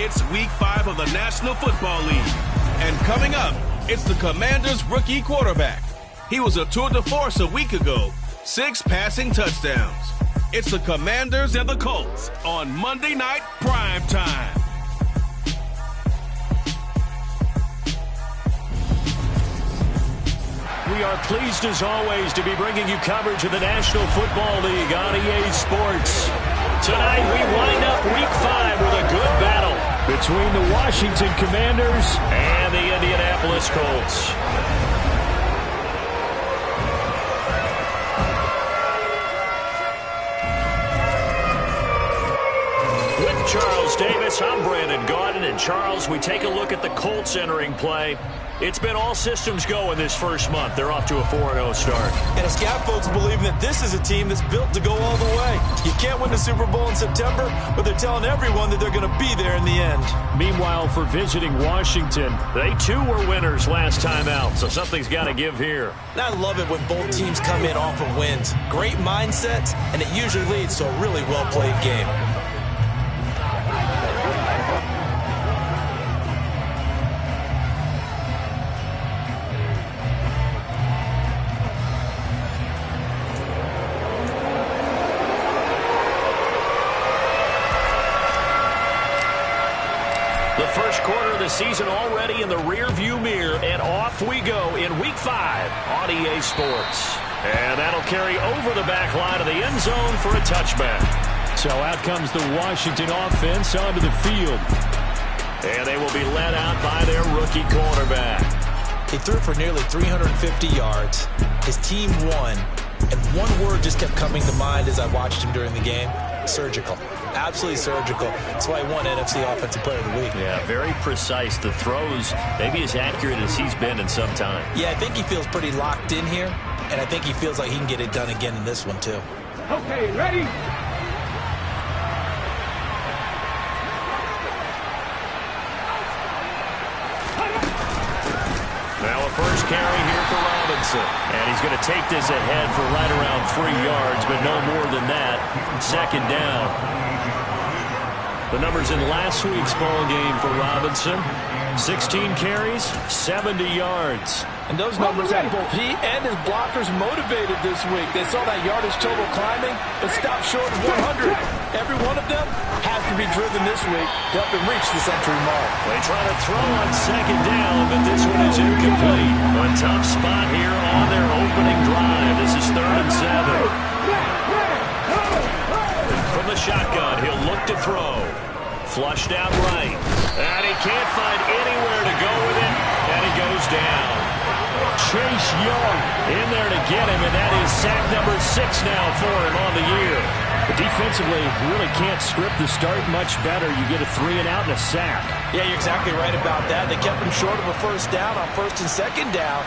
It's Week 5 of the National Football League. And coming up, it's the Commanders' rookie quarterback. He was a tour de force a week ago, 6 passing touchdowns. It's the Commanders and the Colts on Monday Night Prime Time. We are pleased, as always, to be bringing you coverage of the National Football League on EA Sports. Tonight, we wind up Week 5 with a good battle between the Washington Commanders and the Indianapolis Colts. With Charles Davis, I'm Brandon Gaudin. And Charles, we take a look at the Colts entering play. It's been all systems go in this first month. They're off to a 4-0 start. And a scout folks believe that this is a team that's built to go all the way. You can't win the Super Bowl in September, but they're telling everyone that they're going to be there in the end. Meanwhile, for visiting Washington, they too were winners last time out, so something's got to give here. And I love it when both teams come in off of wins. Great mindsets, and it usually leads to a really well-played game. The first quarter of the season already in the rear-view mirror, and off we go in Week 5 on EA Sports. And that'll carry over the back line of the end zone for a touchback. So out comes the Washington offense onto the field. And they will be led out by their rookie quarterback. He threw for nearly 350 yards. His team won. And one word just kept coming to mind as I watched him during the game. Surgical. Absolutely surgical. That's why he won NFC Offensive Player of the Week. Yeah, very precise. The throws maybe as accurate as he's been in some time. Yeah, I think he feels pretty locked in here, and I think he feels like he can get it done again in this one, too. Okay, ready? Now a first carry here for Robinson. And he's going to take this ahead for right around 3 yards, but no more than that. Second down. The numbers in last week's ball game for Robinson: 16 carries, 70 yards. And those numbers have both he and his blockers motivated this week. They saw that yardage total climbing, but stopped short of 100. Every one of them has to be driven this week to help him reach the century mark. They try to throw on second down, but this one is incomplete. A tough spot here on their opening drive. This is 3rd and 7. From the shotgun, he'll look to throw. Flushed out right. And he can't find anywhere to go with it, and he goes down. Chase Young in there to get him, and that is sack number 6 now for him on the year. But defensively, you really can't script the start much better. You get a 3 and out and a sack. Yeah, you're exactly right about that. They kept him short of a first down on 1st and 2nd down.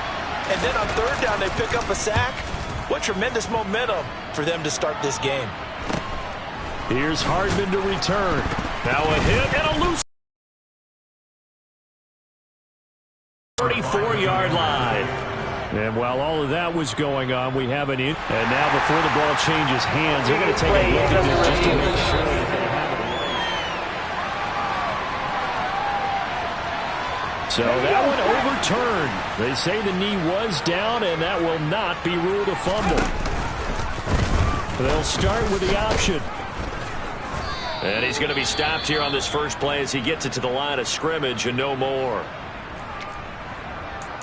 And then on 3rd down, they pick up a sack. What tremendous momentum for them to start this game. Here's Hardman to return. Now a hit and a loose 34-yard line. And while all of that was going on, we have an in. And now before the ball changes hands, they're going to take a look at this just to make sure that they have it. So that one overturned. They say the knee was down, and that will not be ruled a fumble. They'll start with the option. And he's going to be stopped here on this first play as he gets it to the line of scrimmage and no more.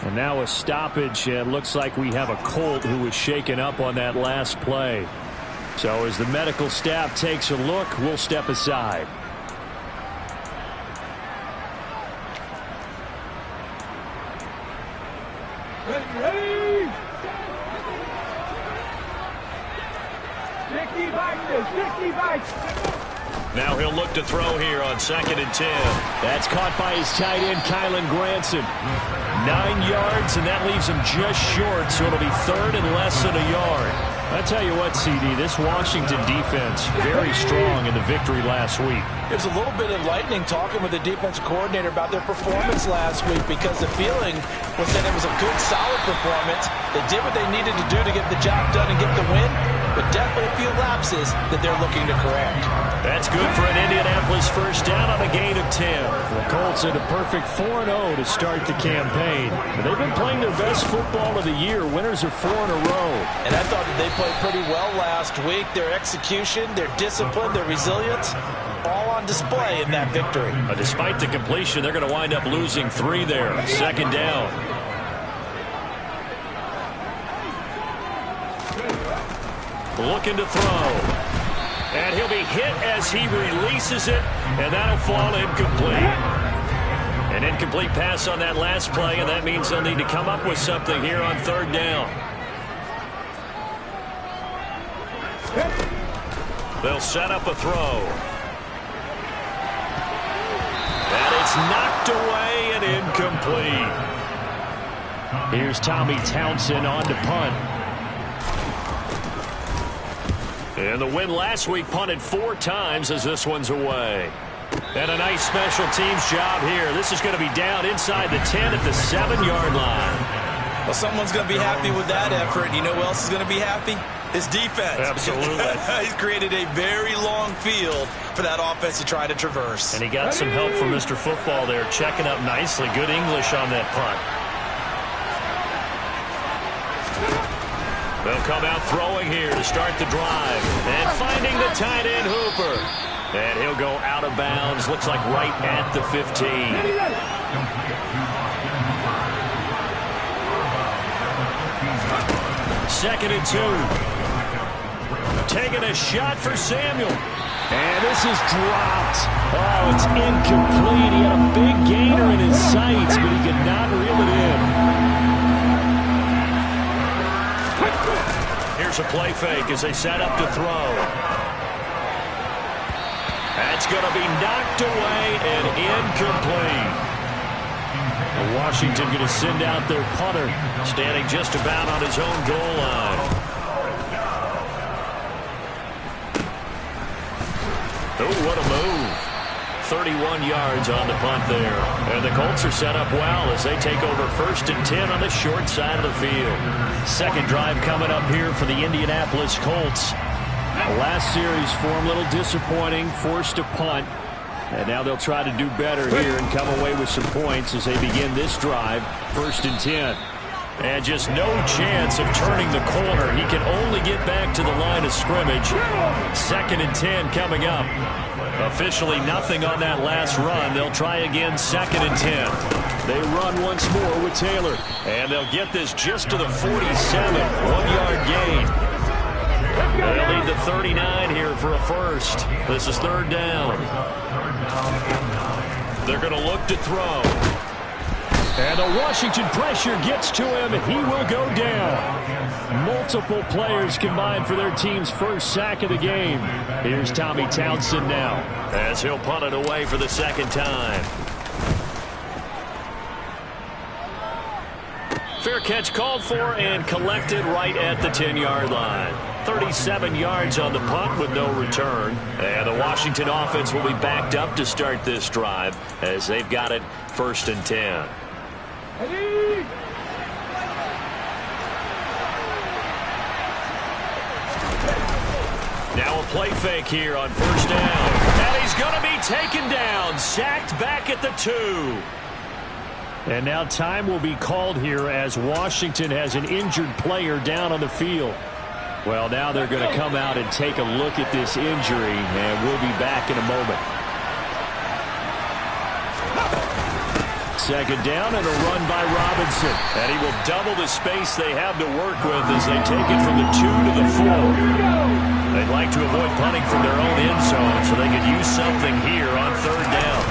And now a stoppage, and it looks like we have a Colt who was shaken up on that last play. So as the medical staff takes a look, we'll step aside. Ready? Sticky back. Now he'll look to throw here on 2nd and 10. That's caught by his tight end, Kylan Granson. 9 yards, and that leaves him just short, so it'll be 3rd and less than a yard. I tell you what, CD, this Washington defense, very strong in the victory last week. There's a little bit of lightning talking with the defense coordinator about their performance last week, because the feeling was that it was a good, solid performance. They did what they needed to do to get the job done and get the win, but definitely a few lapses that they're looking to correct. That's good for an Indianapolis first down on a gain of 10. The Colts had a perfect 4-0 to start the campaign. They've been playing their best football of the year. Winners are 4 in a row. And I thought that they played pretty well last week. Their execution, their discipline, their resilience, all on display in that victory. Despite the completion, they're going to wind up losing 3 there. Second down. Looking to throw. And he'll be hit as he releases it, and that'll fall incomplete. An incomplete pass on that last play, and that means they'll need to come up with something here on third down. They'll set up a throw. And it's knocked away and incomplete. Here's Tommy Townsend on to punt. And the win last week punted 4 times as this one's away. And a nice special teams job here. This is going to be down inside the 10 at the 7-yard line. Well, someone's going to be happy with that effort. You know who else is going to be happy? His defense. Absolutely. He's created a very long field for that offense to try to traverse. And he got some help from Mr. Football there, checking up nicely. Good English on that punt. They'll come out throwing here to start the drive. And finding the tight end Hooper. And he'll go out of bounds. Looks like right at the 15. Second and 2. Taking a shot for Samuel. And this is dropped. Oh, it's incomplete. He had a big gainer in his sights, but he could not reel it in. Here's a play fake as they set up to throw. That's going to be knocked away and incomplete. Washington going to send out their punter. Standing just about on his own goal line. Oh, what a move. 31 yards on the punt there. And the Colts are set up well as they take over 1st and 10 on the short side of the field. Second drive coming up here for the Indianapolis Colts. The last series for them, a little disappointing, forced to punt. And now they'll try to do better here and come away with some points as they begin this drive, 1st and 10. And just no chance of turning the corner. He can only get back to the line of scrimmage. 2nd and 10 coming up. Officially nothing on that last run. They'll try again 2nd and 10. They run once more with Taylor. And they'll get this just to the 47. 1-yard gain. They'll need the 39 here for a first. This is third down. They're going to look to throw. And the Washington pressure gets to him, and he will go down. Multiple players combined for their team's first sack of the game. Here's Tommy Townsend now. As he'll punt it away for the second time. Fair catch called for and collected right at the 10-yard line. 37 yards on the punt with no return. And the Washington offense will be backed up to start this drive as they've got it 1st and 10. Now a play fake here on 1st down. And he's going to be taken down. Sacked back at the 2. And now time will be called here as Washington has an injured player down on the field. Well, now they're going to come out and take a look at this injury, and we'll be back in a moment. Second down and a run by Robinson. And he will double the space they have to work with as they take it from the 2 to the 4. They'd like to avoid punting from their own end zone so they could use something here on third down.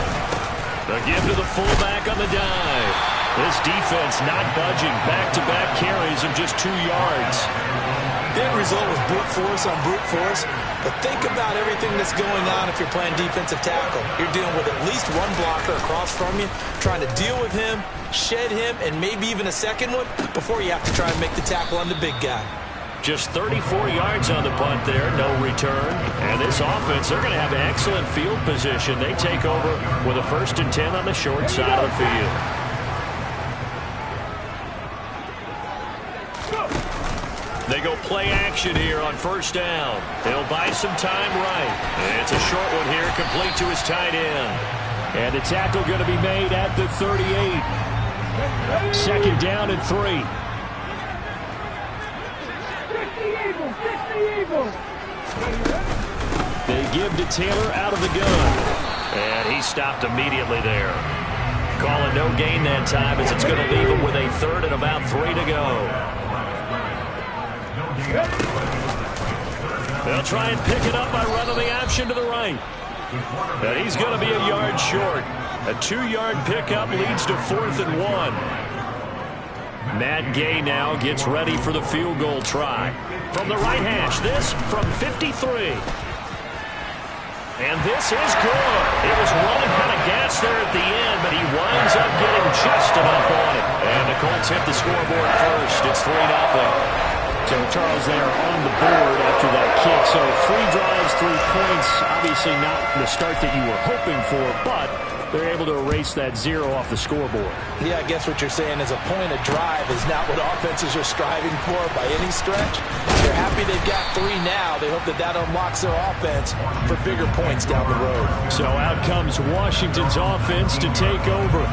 They'll give to the fullback on the dive. This defense not budging. Back-to-back carries of just 2 yards. The end result was brute force on brute force. But think about everything that's going on if you're playing defensive tackle. You're dealing with at least one blocker across from you, trying to deal with him, shed him, and maybe even a second one before you have to try and make the tackle on the big guy. Just 34 yards on the punt there, no return. And this offense, they're going to have excellent field position. They take over with a 1st and 10 on the short side of the field. They go play action here on first down. They'll buy some time right. It's a short one here, complete to his tight end. And the tackle going to be made at the 38. Second down and 3. They give to Taylor out of the gun. And he stopped immediately there. Calling no gain that time as it's going to leave him with a third and about 3 to go. They'll try and pick it up by running the option to the right. And he's going to be a yard short. A 2-yard pickup leads to 4th and 1. Matt Gay now gets ready for the field goal try. From the right hash, this from 53. And this is good. It was running out of gas there at the end, but he winds up getting just enough on it. And the Colts hit the scoreboard first. It's 3-0. So, Charles, they are on the board after that kick. So 3 drives, 3 points. Obviously not the start that you were hoping for, but they're able to erase that 0 off the scoreboard. Yeah, I guess what you're saying is a point of drive is not what offenses are striving for by any stretch. They're happy they've got 3 now. They hope that that unlocks their offense for bigger points down the road. So out comes Washington's offense to take over.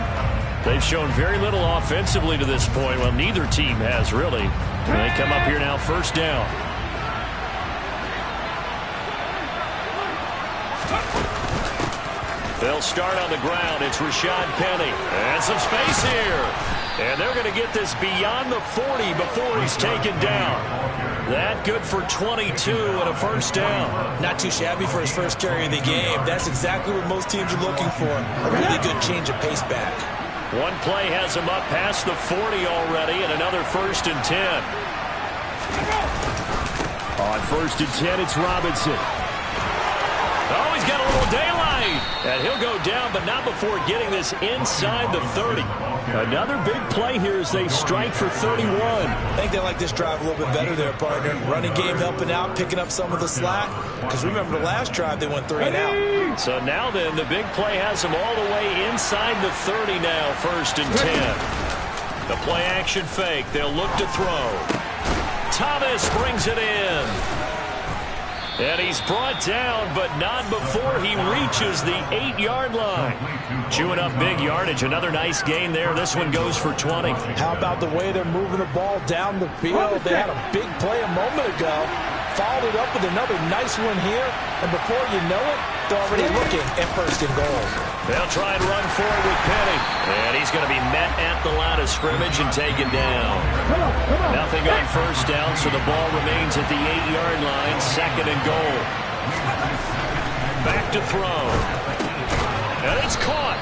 They've shown very little offensively to this point. Well, neither team has really. And they come up here now, first down. They'll start on the ground. It's Rashad Penny. And some space here. And they're going to get this beyond the 40 before he's taken down. That good for 22 and a first down. Not too shabby for his first carry of the game. That's exactly what most teams are looking for. A really good change of pace back. One play has him up past the 40 already, and another 1st and 10. On 1st and 10, it's Robinson. Oh, he's got a little daylight. And he'll go down, but not before getting this inside the 30. Another big play here as they strike for 31. I think they like this drive a little bit better there, partner. Running game helping out, picking up some of the slack. Because remember the last drive, they went 3 and out. So now then, the big play has them all the way inside the 30 now, 1st and 10. The play action fake. They'll look to throw. Thomas brings it in. And he's brought down, but not before he reaches the 8-yard line. Chewing up big yardage. Another nice gain there. This one goes for 20. How about the way they're moving the ball down the field? They had a big play a moment ago. Followed it up with another nice one here. And before you know it, they're already looking at 1st and goal. They'll try and run forward with Penny. And he's going to be met at the line of scrimmage and taken down. Nothing on first down, so the ball remains at the 8-yard line. 2nd and goal. Back to throw. And it's caught.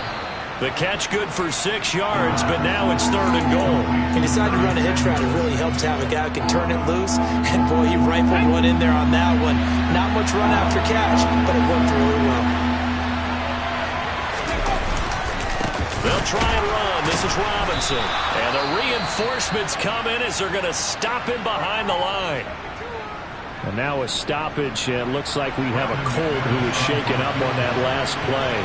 The catch good for 6 yards, but now it's 3rd and goal. He decided to run a hitch route. It really helps to have a guy who can turn it loose. And, boy, he rifled one in there on that one. Not much run after catch, but it worked really well. They'll try and run. This is Robinson. And the reinforcements come in as they're going to stop him behind the line. And now a stoppage. It looks like we have a Colt who was shaken up on that last play.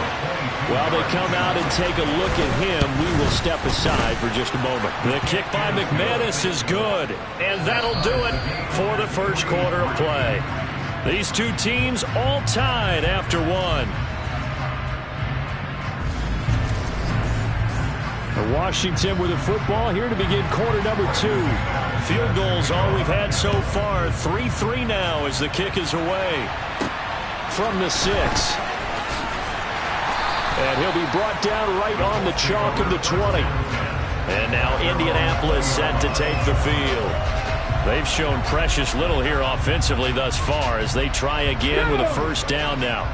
While they come out and take a look at him, we will step aside for just a moment. The kick by McManus is good. And that'll do it for the first quarter of play. These two teams all tied after one. Washington with the football here to begin quarter number 2. Field goals all we've had so far. 3-3 now as the kick is away. From the 6. And he'll be brought down right on the chalk of the 20. And now Indianapolis set to take the field. They've shown precious little here offensively thus far as they try again with a first down now.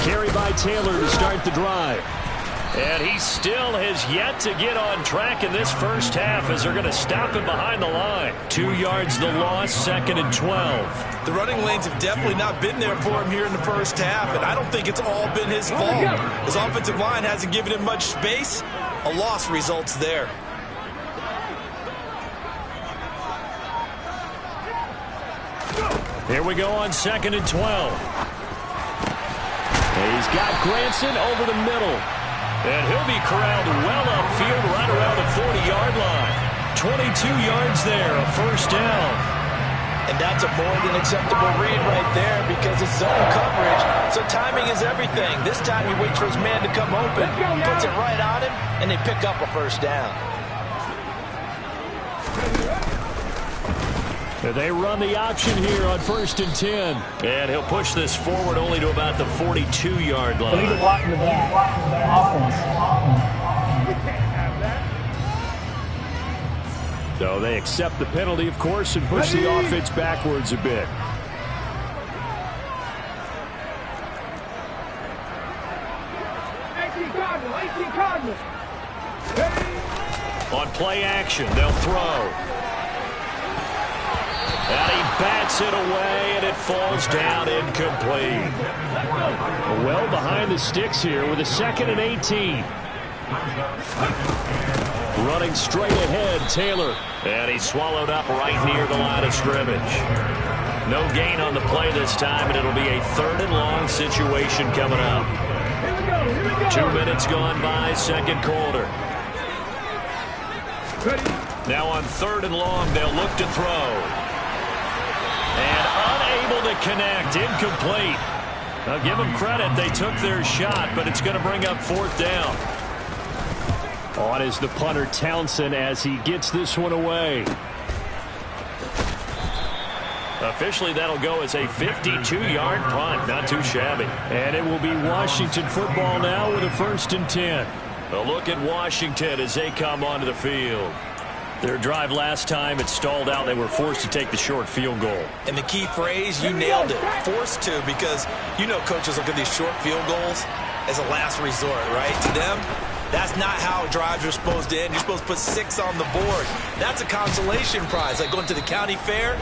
Carry by Taylor to start the drive. And he still has yet to get on track in this first half as they're going to stop him behind the line. 2 yards the loss, 2nd and 12. The running lanes have definitely not been there for him here in the first half, and I don't think it's all been his fault. His offensive line hasn't given him much space. A loss results there. Here we go on 2nd and 12. He's got Granson over the middle. And he'll be corralled well upfield right around the 40-yard line. 22 yards there, a first down. And that's a more than acceptable read right there because it's zone coverage, so timing is everything. This time he waits for his man to come open, puts it right on him, and they pick up a first down. They run the option here on 1st and 10. And he'll push this forward only to about the 42-yard line. Lead the block in the back. So they accept the penalty, of course, and push the offense backwards a bit. 18 Cardinals. On play action, they'll throw. And he bats it away, and it falls down incomplete. Well behind the sticks here with a 2nd and 18. Running straight ahead, Taylor. And he's swallowed up right near the line of scrimmage. No gain on the play this time, and it'll be a 3rd and long situation coming up. 2 minutes gone by, 2nd quarter. Now on 3rd and long, they'll look to throw. And unable to connect, incomplete. Now give them credit, they took their shot, but it's going to bring up 4th down. On is the punter Townsend as he gets this one away. Officially, that'll go as a 52-yard punt. Not too shabby. And it will be Washington football now with a 1st and 10. A look at Washington as they come onto the field. Their drive last time, it stalled out. They were forced to take the short field goal. And the key phrase, you nailed it, forced to, because you know coaches look at these short field goals as a last resort, right? To them, that's not how drives are supposed to end. You're supposed to put 6 on the board. That's a consolation prize, like going to the county fair.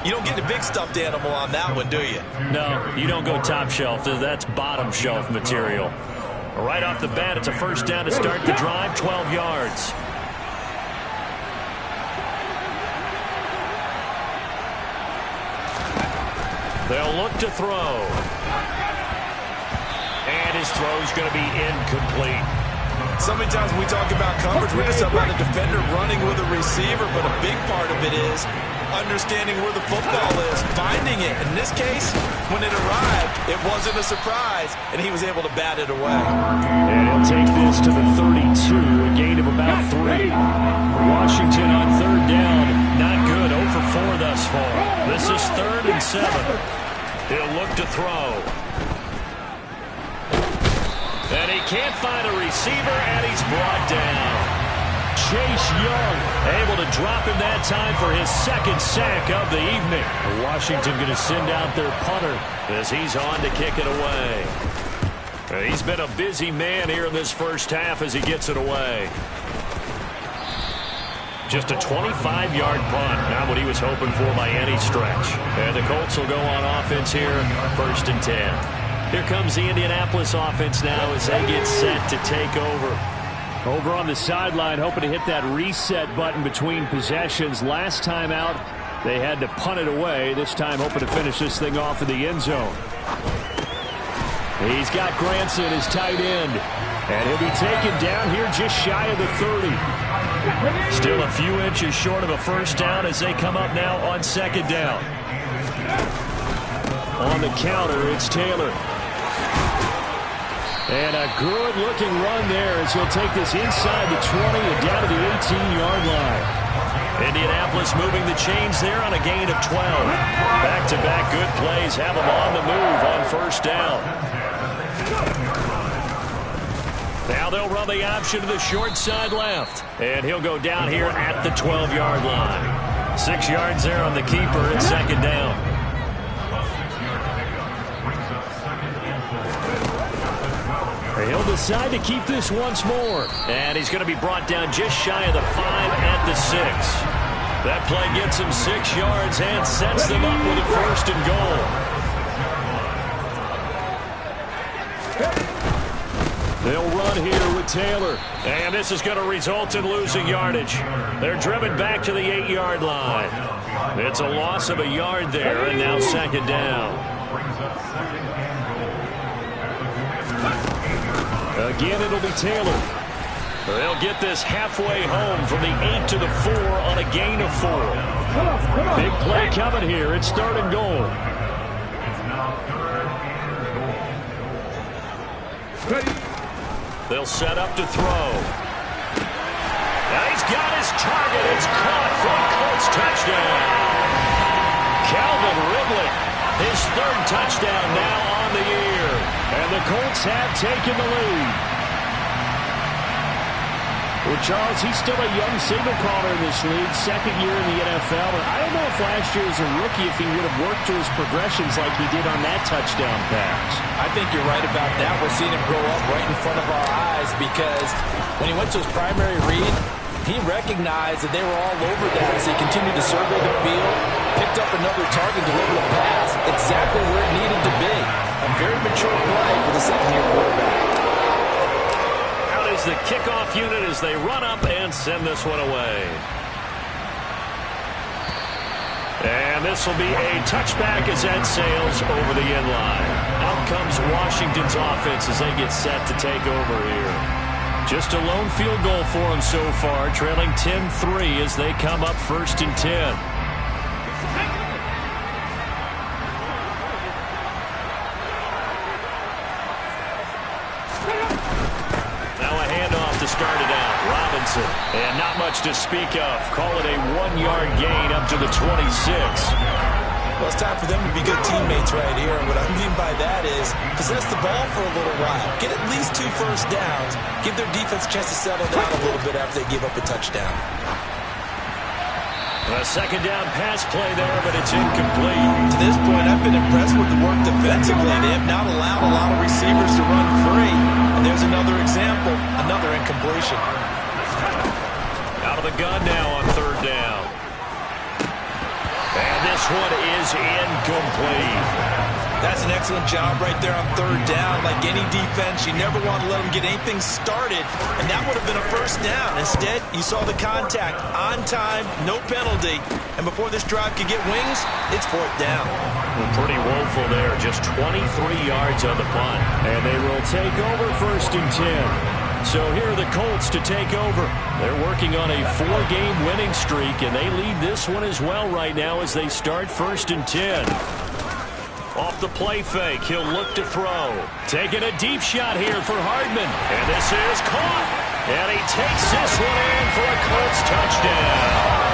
You don't get the big stuffed animal on that one, do you? No, you don't go top shelf. That's bottom shelf material. Right off the bat, it's a first down to start the drive, 12 yards. They'll look to throw. And his throw's going to be incomplete. So many times when we talk about coverage, we're just talking about a defender running with a receiver, but a big part of it is understanding where the football is, finding it. In this case, when it arrived, it wasn't a surprise, and he was able to bat it away. And he'll take this to the 32, a gain of about 3. Washington on 3rd down, not good, 0 for 4 thus far. This is 3rd and 7. He'll look to throw. And he can't find a receiver, and he's brought down. Chase Young able to drop him that time for his 2nd sack of the evening. Washington going to send out their punter as he's on to kick it away. He's been a busy man here in this first half as he gets it away. Just a 25-yard punt, not what he was hoping for by any stretch. And the Colts will go on offense here, 1st and 10. Here comes the Indianapolis offense now as they get set to take over. Over on the sideline, hoping to hit that reset button between possessions. Last time out, they had to punt it away. This time, hoping to finish this thing off in the end zone. He's got Granson, his tight end. And he'll be taken down here just shy of the 30. Still a few inches short of a first down as they come up now on 2nd down. On the counter, it's Taylor. And a good-looking run there as he'll take this inside the 20 and down to the 18-yard line. Indianapolis moving the chains there on a gain of 12. Back-to-back good plays have them on the move on 1st down. Now they'll run the option to the short side left. And he'll go down here at the 12-yard line. 6 yards there on the keeper. It's 2nd down. He'll decide to keep this once more. And he's going to be brought down just shy of the 5 at the 6. That play gets him 6 yards and sets them up with a 1st and goal. They'll run here with Taylor. And this is going to result in losing yardage. They're driven back to the 8-yard line. It's a loss of a yard there, and now 2nd down. Again, it'll be Taylor. They'll get this halfway home from the 8 to the 4 on a gain of 4. Big play coming here. It's 3rd and goal. They'll set up to throw. Now he's got his target. It's caught for a Colts touchdown. Calvin Ridley, his 3rd touchdown now on the year. And the Colts have taken the lead. Well, Charles, he's still a young signal caller in this league, 2nd year in the NFL. And I don't know if last year as a rookie, if he would have worked through his progressions like he did on that touchdown pass. I think you're right about that. We're seeing him grow up right in front of our eyes because when he went to his primary read, he recognized that they were all over that as he continued to survey the field, picked up another target, delivered a pass exactly where it needed to be. A very mature play for the 2nd-year quarterback. Out is the kickoff unit as they run up and send this one away. And this will be a touchback as that sails over the end line. Out comes Washington's offense as they get set to take over here. Just a lone field goal for them so far, trailing 10-3 as they come up 1st and 10. To start it out, Robinson, and not much to speak of. Call it a 1-yard gain up to the 26. Well, it's time for them to be good teammates right here. And what I mean by that is possess the ball for a little while. Get at least 2 first downs. Give their defense a chance to settle down a little bit after they give up a touchdown. A 2nd down pass play there, but it's incomplete. To this point, I've been impressed with the work defensively. They have not allowed a lot of receivers to run free. And there's another example, another incompletion. Out of the gun now on 3rd down. And this one is incomplete. That's an excellent job right there on 3rd down. Like any defense, you never want to let them get anything started, and that would have been a 1st down. Instead, you saw the contact on time, no penalty, and before this drive could get wings, it's 4th down. Well, pretty woeful there, just 23 yards on the punt. And they will take over 1st and 10. So here are the Colts to take over. They're working on a 4-game winning streak, and they lead this one as well right now as they start 1st and 10. Off the play fake, he'll look to throw. Taking a deep shot here for Hardman. And this is caught. And he takes this one in for a Colts touchdown.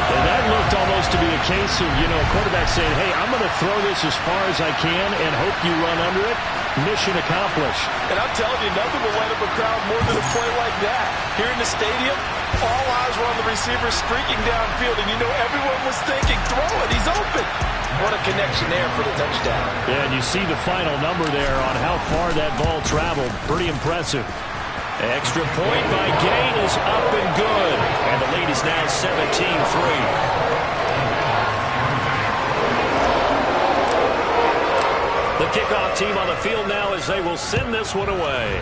And that looked almost to be a case of, quarterback saying, hey, I'm going to throw this as far as I can and hope you run under it. Mission accomplished. And I'm telling you, nothing will light up a crowd more than a play like that. Here in the stadium, all eyes were on the receiver streaking downfield, and everyone was thinking, throw it, he's open. What a connection there for the touchdown. Yeah, and you see the final number there on how far that ball traveled. Pretty impressive. Extra point by Gain is up and good. And the lead is now 17-3. The kickoff team on the field now as they will send this one away.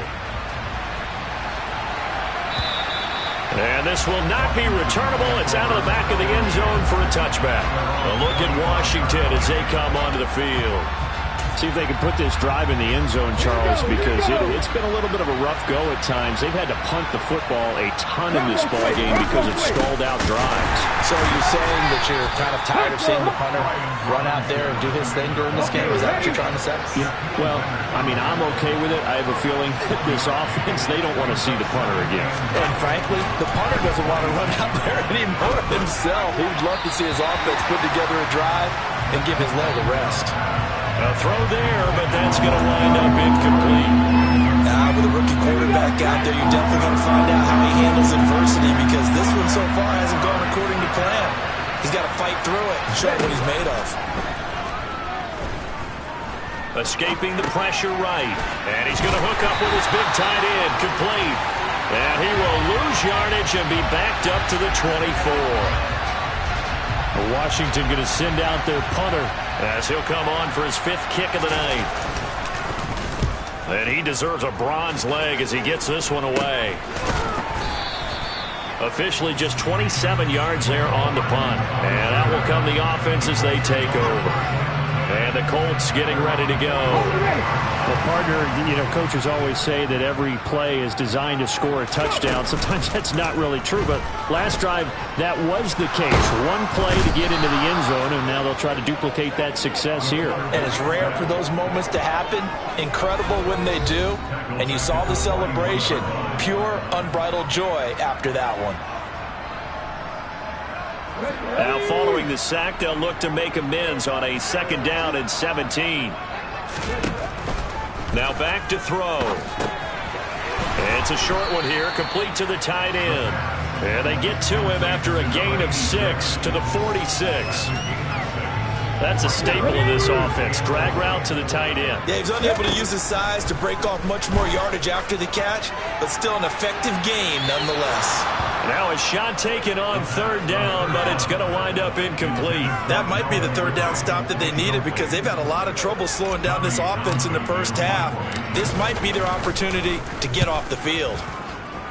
And this will not be returnable. It's out of the back of the end zone for a touchback. A look at Washington as they come onto the field. See if they can put this drive in the end zone, Charles, because it's been a little bit of a rough go at times. They've had to punt the football a ton in this ball game because it's stalled out drives. So are you saying that you're kind of tired of seeing the punter run out there and do his thing during this game? Is that what you're trying to say? Yeah. Well, I mean, I'm okay with it. I have a feeling that this offense, they don't want to see the punter again. And frankly, the punter doesn't want to run out there anymore himself. He would love to see his offense put together a drive and give his leg a rest. A throw there, but that's going to wind up incomplete. With a rookie quarterback out there, you're definitely going to find out how he handles adversity because this one so far hasn't gone according to plan. He's got to fight through it and show what he's made of. Escaping the pressure right. And he's going to hook up with his big tight end, complete. And he will lose yardage and be backed up to the 24. Washington going to send out their punter as he'll come on for his 5th kick of the night. And he deserves a bronze leg as he gets this one away. Officially just 27 yards there on the punt. And out will come the offense as they take over. And the Colts getting ready to go. Well, partner, coaches always say that every play is designed to score a touchdown. Sometimes that's not really true, but last drive, that was the case. One play to get into the end zone, and now they'll try to duplicate that success here. And it's rare for those moments to happen. Incredible when they do. And you saw the celebration. Pure, unbridled joy after that one. Now following the sack, they'll look to make amends on a 2nd down and 17. Now back to throw. It's a short one here, complete to the tight end. And they get to him after a gain of 6 to the 46. That's a staple of this offense. Drag route to the tight end. Yeah, he's unable to use his size to break off much more yardage after the catch, but still an effective gain nonetheless. Now a shot taken on 3rd down, but it's going to wind up incomplete. That might be the 3rd down stop that they needed because they've had a lot of trouble slowing down this offense in the first half. This might be their opportunity to get off the field.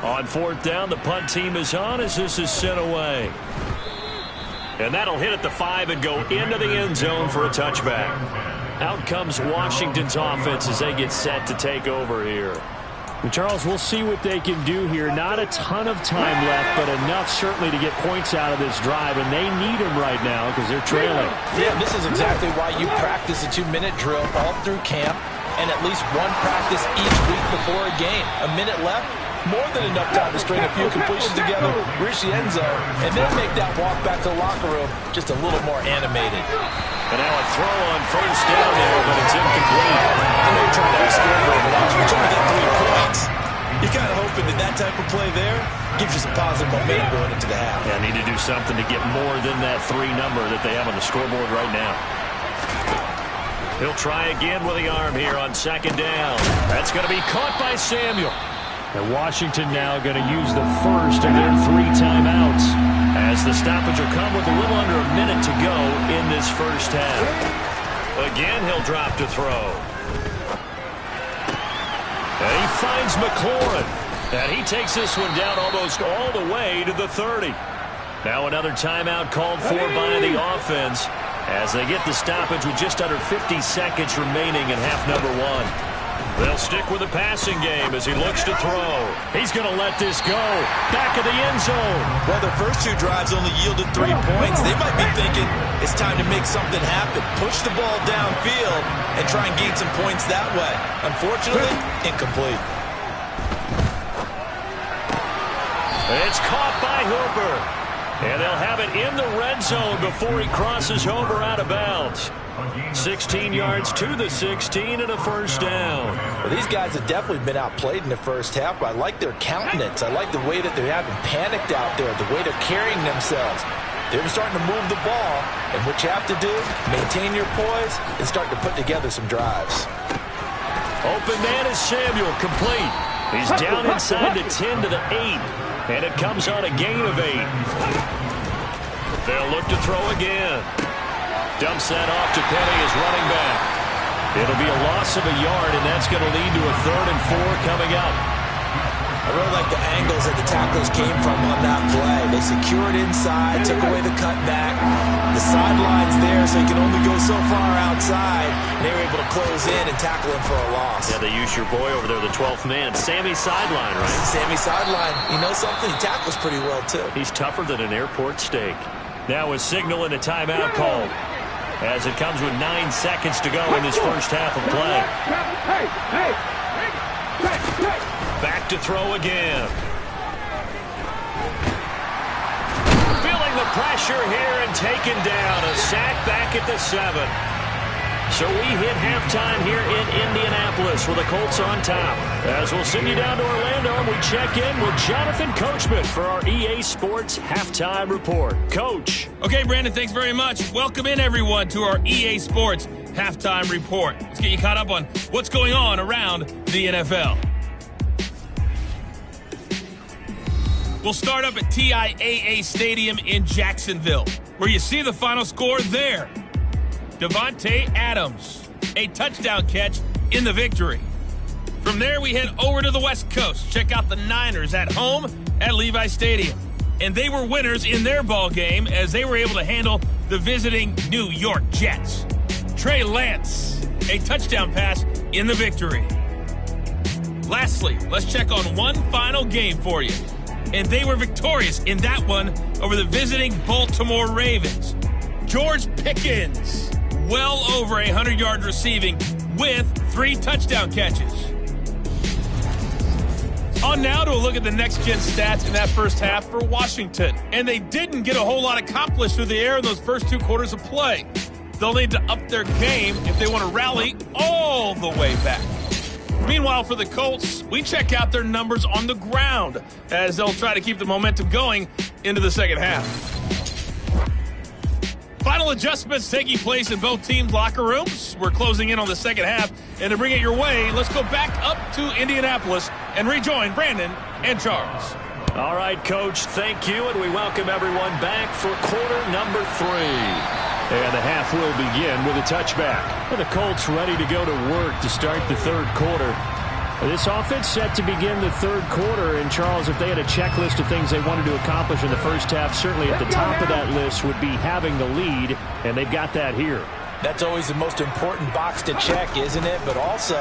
On 4th down, the punt team is on as this is sent away. And that'll hit at the 5 and go into the end zone for a touchback. Out comes Washington's offense as they get set to take over here. And Charles, we'll see what they can do here. Not a ton of time left, but enough certainly to get points out of this drive, and they need them right now because they're trailing. Yeah, this is exactly why you practice a 2-minute drill all through camp and at least one practice each week before a game. A minute left, more than enough time to string a few completions together, reach the end zone, and then make that walk back to the locker room just a little more animated. And now a throw on 1st down there, but it's incomplete. I know you're trying to score a lot, but you're trying to get 3 points. You're kind of hoping that type of play there gives you some positive momentum going into the half. Yeah, need to do something to get more than that 3 number that they have on the scoreboard right now. He'll try again with the arm here on 2nd down. That's going to be caught by Samuel. And Washington now going to use the first of their 3 timeouts, as the stoppage will come with a little under a minute to go in this first half. Again, he'll drop to throw. And he finds McLaurin. And he takes this one down almost all the way to the 30. Now another timeout called for by the offense as they get the stoppage with just under 50 seconds remaining in half number 1. They'll stick with the passing game as he looks to throw. He's going to let this go. Back of the end zone. Well, their first 2 drives only yielded 3 points. They might be thinking it's time to make something happen. Push the ball downfield and try and gain some points that way. Unfortunately, incomplete. It's caught by Hooper. And they'll have it in the red zone before he crosses over out of bounds. 16 yards to the 16 and a 1st down. Well, these guys have definitely been outplayed in the first half, but I like their countenance. I like the way that they haven't panicked out there, the way they're carrying themselves. They're starting to move the ball, and what you have to do, maintain your poise and start to put together some drives. Open man is Samuel, complete. He's down inside the 10 to the 8, and it comes on a gain of 8. They'll look to throw again. Dumps that off to Penny as running back. It'll be a loss of a yard, and that's going to lead to a 3rd and 4 coming up. I really like the angles that the tacklers came from on that play. They secured inside, took away the cutback. The sideline's there, so he can only go so far outside. And they were able to close in and tackle him for a loss. Yeah, they use your boy over there, the 12th man. Sammy Sideline, right? Sammy Sideline. You know something? He tackles pretty well, too. He's tougher than an airport steak. Now a signal and a timeout call, as it comes with 9 seconds to go in this first half of play. Back to throw again. Feeling the pressure here and taken down. A sack back at the 7. So we hit halftime here in Indianapolis with the Colts on top. As we'll send you down to Orlando, and we check in with Jonathan Coachman for our EA Sports Halftime Report. Coach. Okay, Brandon, thanks very much. Welcome in, everyone, to our EA Sports Halftime Report. Let's get you caught up on what's going on around the NFL. We'll start up at TIAA Stadium in Jacksonville, where you see the final score there. Devontae Adams, a touchdown catch in the victory. From there, we head over to the West Coast. Check out the Niners at home at Levi Stadium. And they were winners in their ball game as they were able to handle the visiting New York Jets. Trey Lance, a touchdown pass in the victory. Lastly, let's check on one final game for you. And they were victorious in that one over the visiting Baltimore Ravens. George Pickens, well over 100 yards receiving with 3 touchdown catches. On now to a look at the next-gen stats in that first half for Washington. And they didn't get a whole lot accomplished through the air in those first 2 quarters of play. They'll need to up their game if they want to rally all the way back. Meanwhile, for the Colts, we check out their numbers on the ground as they'll try to keep the momentum going into the second half. Final adjustments taking place in both teams' locker rooms. We're closing in on the second half, and to bring it your way, let's go back up to Indianapolis and rejoin Brandon and Charles. All right, Coach, thank you, and we welcome everyone back for quarter number 3. And the half will begin with a touchback. And the Colts ready to go to work to start the third quarter. This offense set to begin the third quarter. And, Charles, if they had a checklist of things they wanted to accomplish in the first half, certainly at the top of that list would be having the lead, and they've got that here. That's always the most important box to check, isn't it? But also,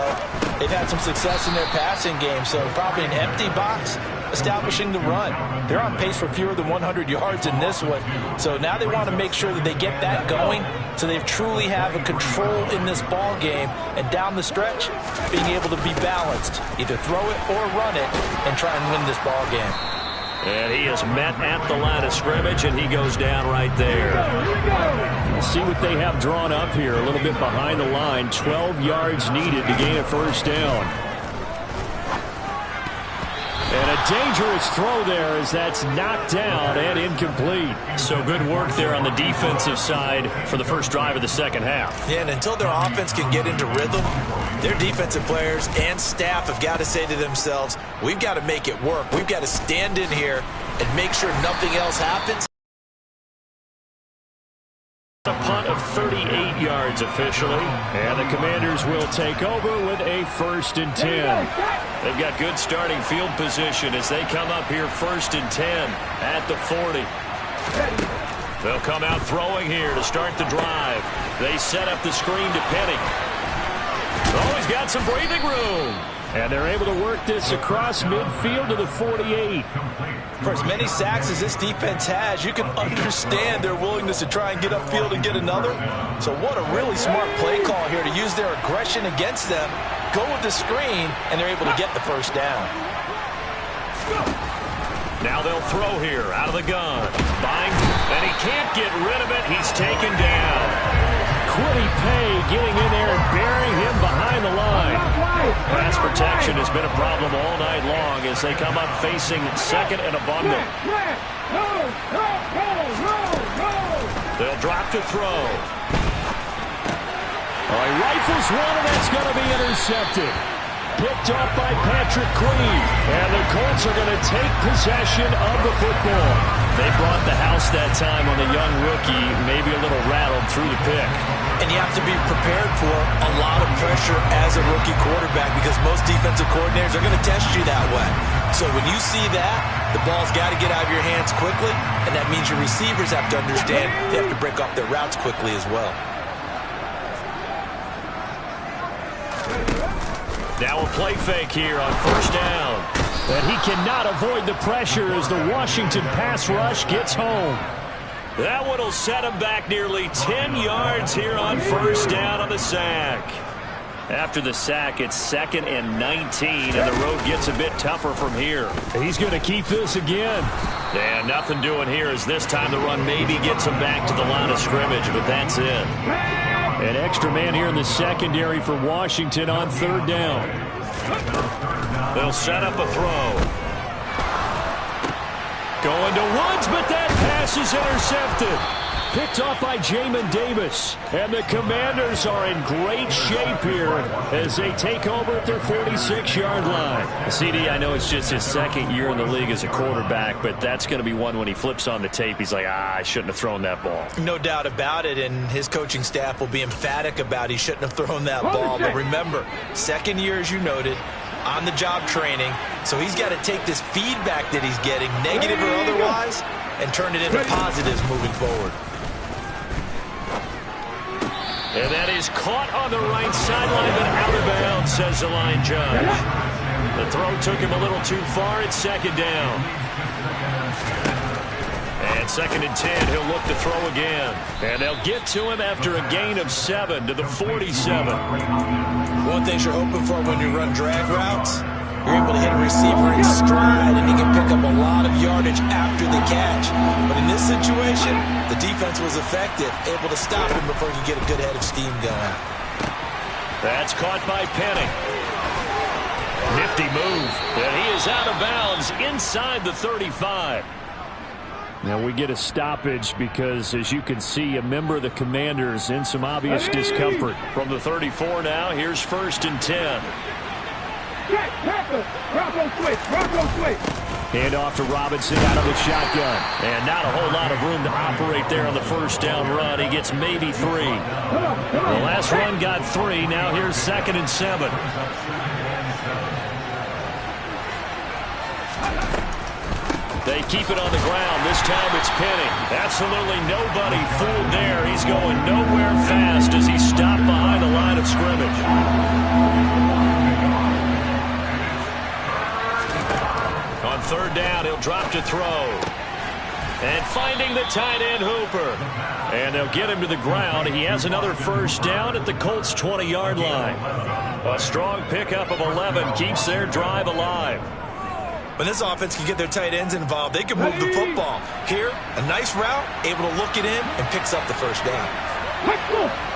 they've had some success in their passing game, so probably an empty box establishing the run. They're on pace for fewer than 100 yards in this one, so now they want to make sure that they get that going so they truly have a control in this ball game, and down the stretch, being able to be balanced, either throw it or run it, and try and win this ball game. And he is met at the line of scrimmage, and he goes down right there. Let's see what they have drawn up here. A little bit behind the line. 12 yards needed to gain a first down. And a dangerous throw there as that's knocked down and incomplete. So good work there on the defensive side for the first drive of the second half. Yeah, and until their offense can get into rhythm, their defensive players and staff have got to say to themselves, we've got to make it work. We've got to stand in here and make sure nothing else happens. A punt of 38 yards officially. And the Commanders will take over with a 1st and 10. They've got good starting field position as they come up here 1st and 10 at the 40. They'll come out throwing here to start the drive. They set up the screen to Penny. Always got some breathing room. And they're able to work this across midfield to the 48. For as many sacks as this defense has, you can understand their willingness to try and get upfield and get another. So what a really smart play call here to use their aggression against them, go with the screen, and they're able to get the first down. Now they'll throw here out of the gun. Bang, and he can't get rid of it. He's taken down. Quiddy Pay getting in there and burying him behind the line. Pass protection has been a problem all night long as they come up facing second and a bundle. They'll drop to throw. He rifles one, and that's going to be intercepted. Picked off by Patrick Queen. And the Colts are going to take possession of the football. They brought the house that time on the young rookie, maybe a little rattled through the pick. And you have to be prepared for a lot of pressure as a rookie quarterback because most defensive coordinators are going to test you that way. So when you see that, the ball's got to get out of your hands quickly, and that means your receivers have to understand they have to break off their routes quickly as well. Now a play fake here on first down. But he cannot avoid the pressure as the Washington pass rush gets home. That one will set him back nearly 10 yards here on first down on the sack. After the sack, it's 2nd and 19, and the road gets a bit tougher from here. He's going to keep this again. Yeah, nothing doing here as this time the run maybe gets him back to the line of scrimmage, but that's it. An extra man here in the secondary for Washington on 3rd down. They'll set up a throw. Going to Woods, but that pass is intercepted. Picked off by Jamin Davis. And the Commanders are in great shape here as they take over at their 46-yard line. CD, I know it's just his 2nd year in the league as a quarterback, but that's going to be one when he flips on the tape. He's like, I shouldn't have thrown that ball. No doubt about it, and his coaching staff will be emphatic about he shouldn't have thrown that ball. But remember, 2nd year, as you noted, on-the-job training, so he's got to take this feedback that he's getting, negative or otherwise, and turn it into positives moving forward. And that is caught on the right sideline, but out of bounds, says the line judge. The throw took him a little too far. It's second down. And second and 10, he'll look to throw again. And they'll get to him after a gain of 7 to the 47. One thing you're hoping for when you run drag routes, you're able to hit a receiver in stride, and he can pick up a lot of yardage after the catch. But in this situation, the defense was effective, able to stop him before he could get a good head of steam going. That's caught by Penning. Nifty move. And he is out of bounds inside the 35. Now we get a stoppage because, as you can see, a member of the Commanders in some obvious discomfort. From the 34 now, here's first and 10. Hand off to Robinson out of the shotgun. And not a whole lot of room to operate there on the first down run. He gets maybe 3. The last run got 3. Now here's second and 7. They keep it on the ground. This time it's Penning. Absolutely nobody fooled there. He's going nowhere fast as he stopped behind the line of scrimmage. On third down, he'll drop to throw. And finding the tight end, Hooper. And they'll get him to the ground. He has another first down at the Colts' 20-yard line. A strong pickup of 11 keeps their drive alive. When this offense can get their tight ends involved, they can move the football. Here, a nice route, able to look it in, and picks up the first down.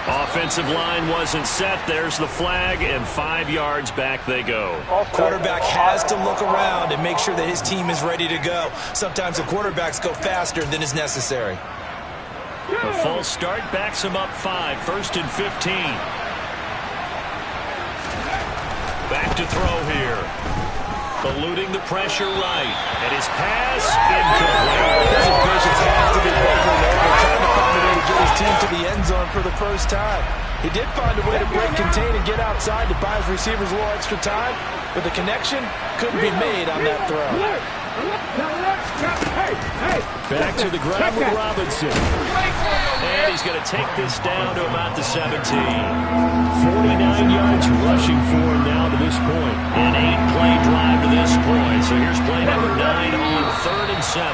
Offensive line wasn't set. There's the flag, and 5 yards back they go. Quarterback has to look around and make sure that his team is ready to go. Sometimes the quarterbacks go faster than is necessary. A false start backs him up 5, first and 15. Back to throw here. Eluding the pressure right. And his pass incomplete. His impatience has to be bubbling over, trying to find a way to get his team to the end zone for the first time. He did find a way to break, contain, and get outside to buy his receivers a little extra time, but the connection couldn't be made on that throw. Back to the ground with Robinson. And he's going to take this down to about the 17. 49 yards rushing for him now to this point. An 8-play drive to this point. So here's play number 9 on third and 7.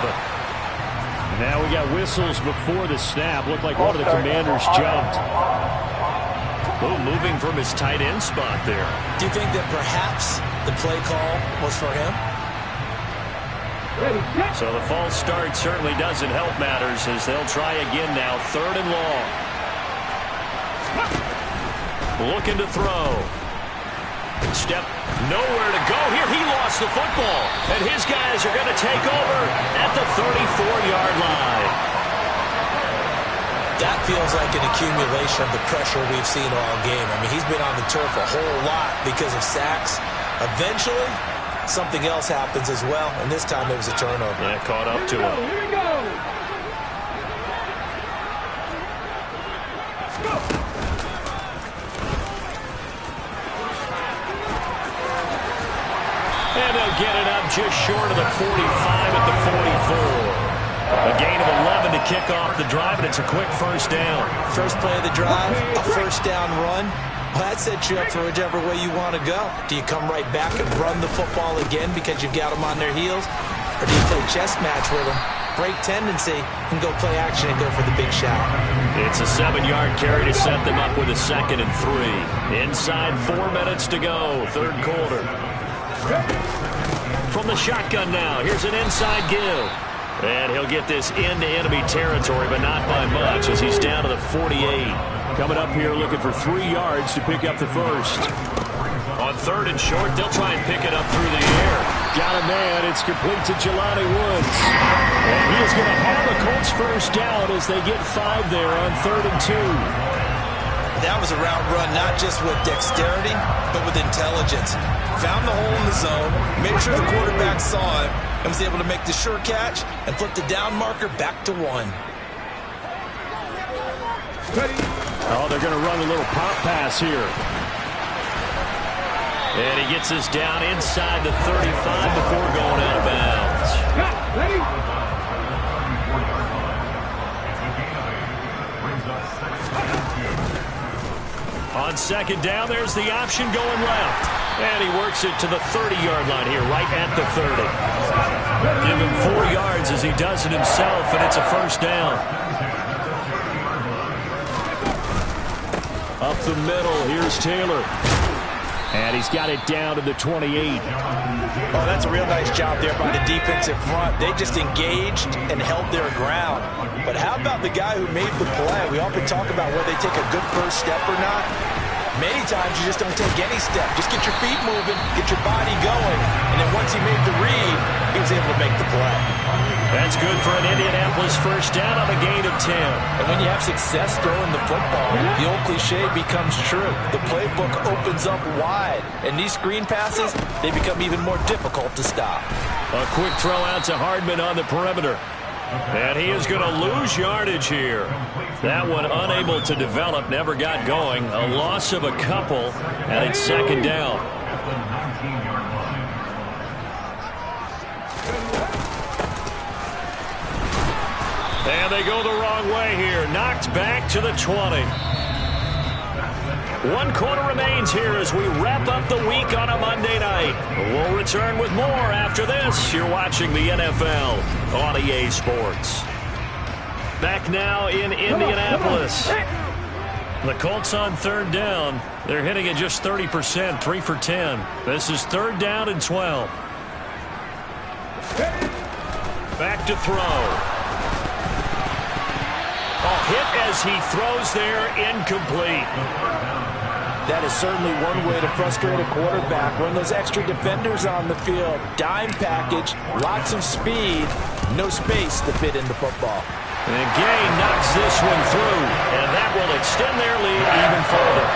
Now we got whistles before the snap. Looked like one of the Commanders jumped. Oh, moving from his tight end spot there. Do you think that perhaps the play call was for him? So the false start certainly doesn't help matters as they'll try again now. Third and long. Looking to throw. Step nowhere to go here. He lost the football. And his guys are going to take over at the 34-yard line. That feels like an accumulation of the pressure we've seen all game. I mean, he's been on the turf a whole lot because of sacks. Eventually, something else happens as well, and this time it was a turnover. Yeah, caught up to him. Here we go. And they'll get it up just short of the 45 at the 44. A gain of 11 to kick off the drive, and it's a quick first down. First play of the drive, a first down run. Well, that sets you up for whichever way you want to go. Do you come right back and run the football again because you've got them on their heels? Or do you play chess match with them, break tendency, and go play action and go for the big shot? It's a 7-yard carry to set them up with a second and 3. Inside 4 minutes to go, third quarter. From the shotgun now, here's an inside give. And he'll get this into enemy territory, but not by much as he's down to the 48. Coming up here looking for 3 yards to pick up the first. On third and short, they'll try and pick it up through the air. Got a man. It's complete to Jelani Woods. And he is going to have a Colts first down as they get 5 there on third and 2. That was a route run not just with dexterity, but with intelligence. Found the hole in the zone, made sure the quarterback saw it, and was able to make the sure catch and flip the down marker back to 1. Oh, they're going to run a little pop pass here. And he gets us down inside the 35 before going out of bounds. On second down, there's the option going left. And he works it to the 30-yard line here, right at the 30. Give him 4 yards as he does it himself, and it's a first down. Up the middle, here's Taylor. And he's got it down to the 28. Oh, that's a real nice job there by the defensive front. They just engaged and held their ground. But how about the guy who made the play? We often talk about whether they take a good first step or not. Many times you just don't take any step. Just get your feet moving, get your body going. And then once he made the read, he was able to make the play. That's good for an Indianapolis first down on a gain of 10. And when you have success throwing the football, the old cliche becomes true. The playbook opens up wide. And these screen passes, they become even more difficult to stop. A quick throw out to Hardman on the perimeter. And he is going to lose yardage here. That one unable to develop, never got going. A loss of a couple, and it's second down. And they go the wrong way here. Knocked back to the 20. 1 quarter remains here as we wrap up the week on a Monday night. We'll return with more after this. You're watching the NFL on EA Sports. Back now in Indianapolis. The Colts on third down. They're hitting at just 30%, 3 for 10. This is third down and 12. Back to throw. Hit as he throws there, incomplete. That is certainly one way to frustrate a quarterback. When those extra defenders on the field, dime package, lots of speed, no space to fit in the football. And Gay knocks this one through, and that will extend their lead even further.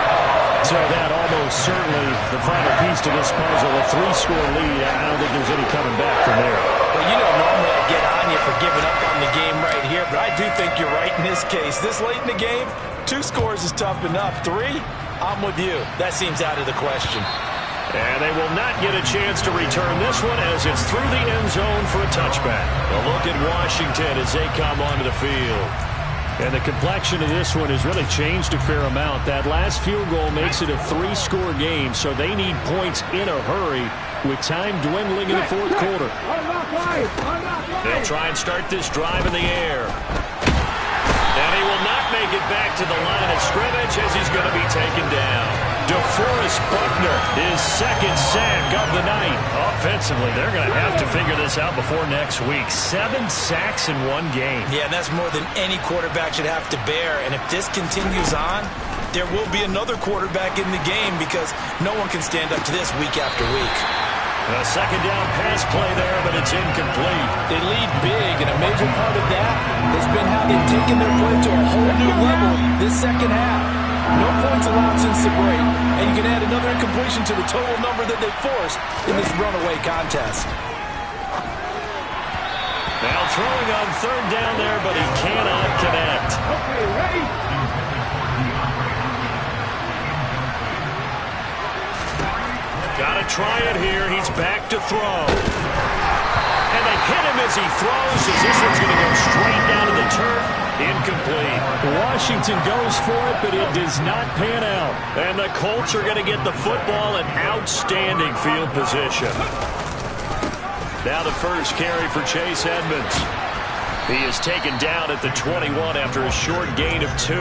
So that almost certainly the final piece to this puzzle, a 3-score lead. I don't think there's any coming back from there. Well, you know, normally I get on you for giving up on the game right here, but I do think you're right in this case. This late in the game, 2 scores is tough enough. 3, I'm with you. That seems out of the question. And they will not get a chance to return this one as it's through the end zone for a touchback. A look at Washington as they come onto the field. And the complexion of this one has really changed a fair amount. That last field goal makes it a 3-score game, so they need points in a hurry with time dwindling in the fourth quarter. They'll try and start this drive in the air. And he will not make it back to the line of scrimmage as he's going to be taken down. DeForest Buckner, his second sack of the night. Offensively, they're going to have to figure this out before next week. 7 sacks in 1 game. Yeah, that's more than any quarterback should have to bear. And if this continues on, there will be another quarterback in the game because no one can stand up to this week after week. A second down pass play there, but it's incomplete. They lead big, and a major part of that has been how they've taken their play to a whole new level this second half. No points allowed since the break, and you can add another incompletion to the total number that they forced in this runaway contest. Now throwing on third down there, but he cannot connect. Okay, ready? Got to try it here. He's back to throw. And they hit him as he throws, as this one's going to go straight down to the turf. Incomplete. Washington goes for it, but it does not pan out. And the Colts are going to get the football in outstanding field position. Now the first carry for Chase Edmonds. He is taken down at the 21 after a short gain of 2.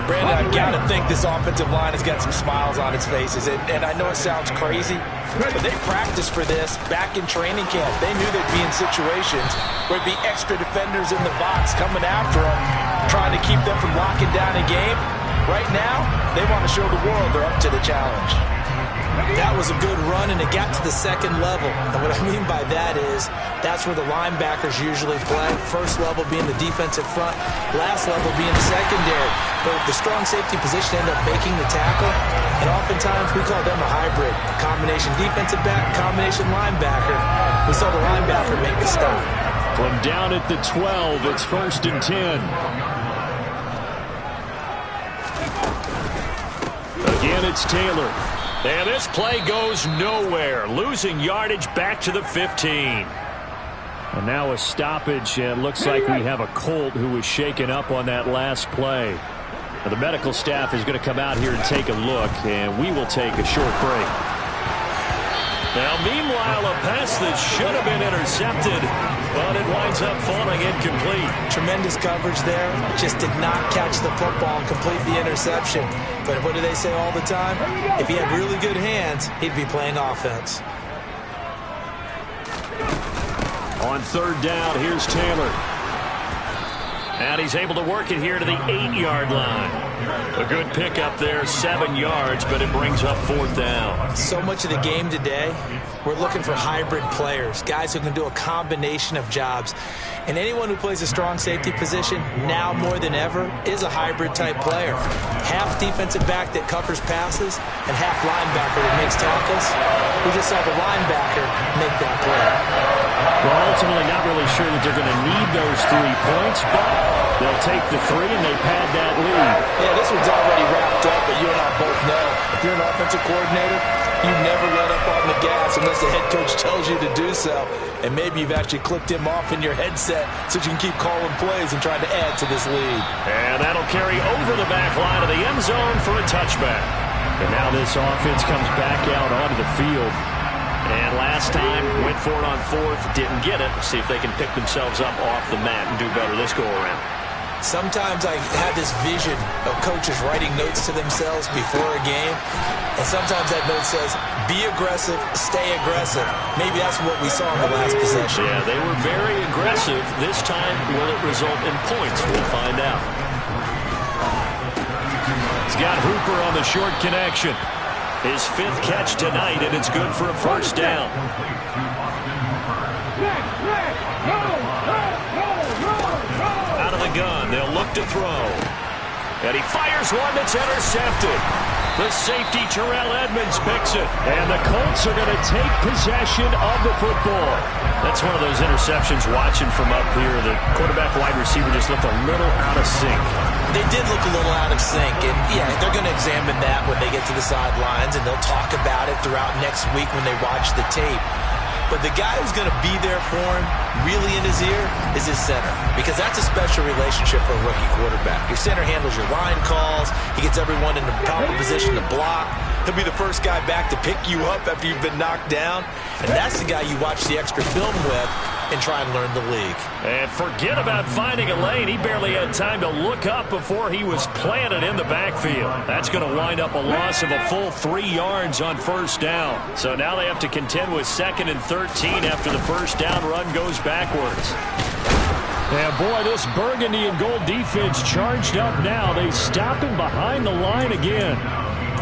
Brandon, I've got to think this offensive line has got some smiles on its faces. And I know it sounds crazy, but they practiced for this back in training camp. They knew they'd be in situations where there'd be extra defenders in the box coming after them, trying to keep them from locking down a game. Right now, they want to show the world they're up to the challenge. That was a good run, and it got to the second level. And what I mean by that is that's where the linebackers usually play. First level being the defensive front, last level being the secondary. But the strong safety position ended up making the tackle, and oftentimes we call them a hybrid. Combination defensive back, combination linebacker. We saw the linebacker make the stop. From down at the 12, it's 1st and 10. Again, it's Taylor. And this play goes nowhere, losing yardage back to the 15. And now a stoppage, and it looks like we have a Colt who was shaken up on that last play. The medical staff is going to come out here and take a look, and we will take a short break. Now, meanwhile, a pass that should have been intercepted, but it winds up falling incomplete. Tremendous coverage there. Just did not catch the football and complete the interception. But what do they say all the time? If he had really good hands, he'd be playing offense. On third down, here's Taylor. And he's able to work it here to the 8-yard line. A good pickup there, 7 yards, but it brings up fourth down. So much of the game today, we're looking for hybrid players, guys who can do a combination of jobs. And anyone who plays a strong safety position, now more than ever, is a hybrid type player. Half defensive back that covers passes and half linebacker that makes tackles. We just saw the linebacker make that play. Well, ultimately not really sure that they're going to need those 3 points, but they'll take the 3 and they pad that lead. Yeah, this one's already wrapped up, but you and I both know if you're an offensive coordinator, you never let up on the gas unless the head coach tells you to do so. And maybe you've actually clicked him off in your headset so you can keep calling plays and trying to add to this lead. And that'll carry over the back line of the end zone for a touchback. And now this offense comes back out onto the field. And last time, went for it on fourth, didn't get it. See if they can pick themselves up off the mat and do better this go-around. Sometimes I have this vision of coaches writing notes to themselves before a game, and sometimes that note says, be aggressive, stay aggressive. Maybe that's what we saw in the last possession. Yeah, they were very aggressive. This time, will it result in points? We'll find out. He's got Hooper on the short connection. His 5th catch tonight, and it's good for a first down. Out of the gun, they'll look to throw. And he fires one that's intercepted. The safety, Terrell Edmonds, picks it. And the Colts are going to take possession of the football. That's one of those interceptions watching from up here. The quarterback wide receiver just looked a little out of sync. They did look a little out of sync, and yeah, they're going to examine that when they get to the sidelines, and they'll talk about it throughout next week when they watch the tape. But the guy who's going to be there for him, really in his ear, is his center. Because that's a special relationship for a rookie quarterback. Your center handles your line calls. He gets everyone in the proper position to block. He'll be the first guy back to pick you up after you've been knocked down. And that's the guy you watch the extra film with and try and learn the league. And forget about finding a lane. He barely had time to look up before he was planted in the backfield. That's going to wind up a loss of a full 3 yards on first down. So now they have to contend with 2nd and 13 after the first down run goes backwards. And boy, this burgundy and gold defense charged up now. They stop him behind the line again.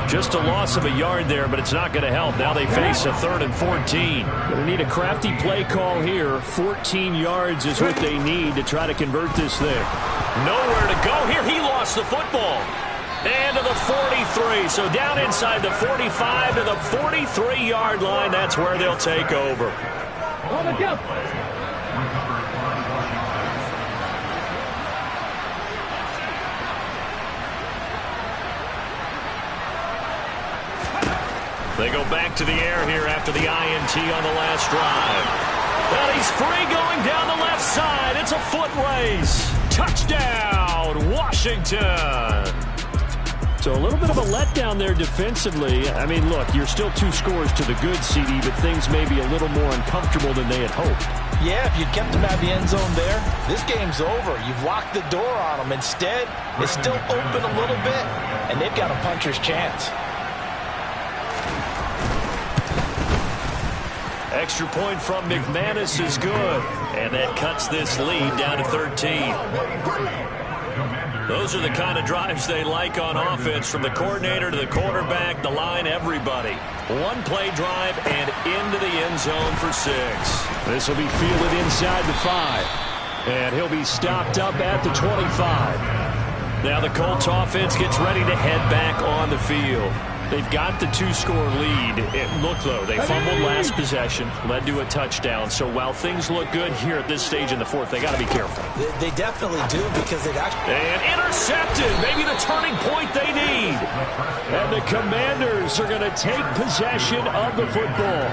Just a loss of a yard there, but it's not going to help. Now they face a 3rd and 14. Going to need a crafty play call here. 14 yards is what they need to try to convert this thing. Nowhere to go here. He lost the football. And to the 43. So down inside the 45 to the 43-yard line. That's where they'll take over. On the jump. They go back to the air here after the INT on the last drive. And he's free going down the left side. It's a foot race. Touchdown, Washington. So a little bit of a letdown there defensively. I mean, look, you're still 2 scores to the good, CD, but things may be a little more uncomfortable than they had hoped. Yeah, if you'd kept them at the end zone there, this game's over. You've locked the door on them. Instead, it's still open a little bit, and they've got a puncher's chance. Extra point from McManus is good. And that cuts this lead down to 13. Those are the kind of drives they like on offense, from the coordinator to the quarterback, the line, everybody. 1-play drive and into the end zone for 6. This will be fielded inside the 5. And he'll be stopped up at the 25. Now the Colts offense gets ready to head back on the field. They've got the 2-score lead. Look, though, they fumbled last possession, led to a touchdown. So while things look good here at this stage in the 4th, they got to be careful. They definitely do, because they've actually... And intercepted. Maybe the turning point they need. And the Commanders are going to take possession of the football.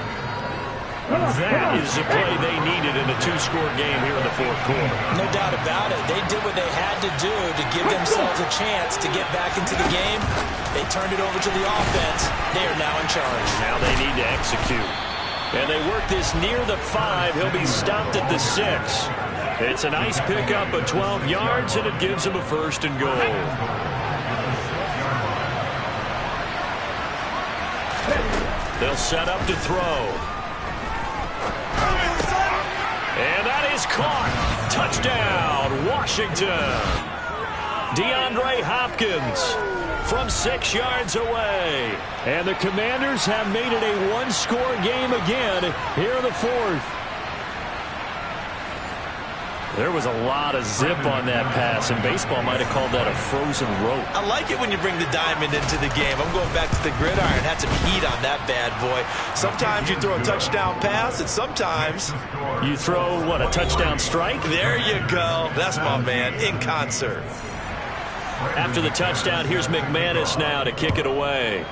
That is the play they needed in a two-score game here in the fourth quarter. No doubt about it. They did what they had to do to give themselves a chance to get back into the game. They turned it over to the offense. They are now in charge. Now they need to execute. And they work this near the 5. He'll be stopped at the 6. It's a nice pickup of 12 yards, and it gives him a first and goal. They'll set up to throw. And that is caught. Touchdown, Washington. DeAndre Hopkins from 6 yards away. And the Commanders have made it a one-score game again here in the fourth. There was a lot of zip on that pass, and baseball might have called that a frozen rope. I like it when you bring the diamond into the game. I'm going back to the gridiron. Had some heat on that bad boy. Sometimes you throw a touchdown pass, and sometimes you throw, what, a touchdown strike? There you go. That's my man, in concert. After the touchdown, here's McManus now to kick it away.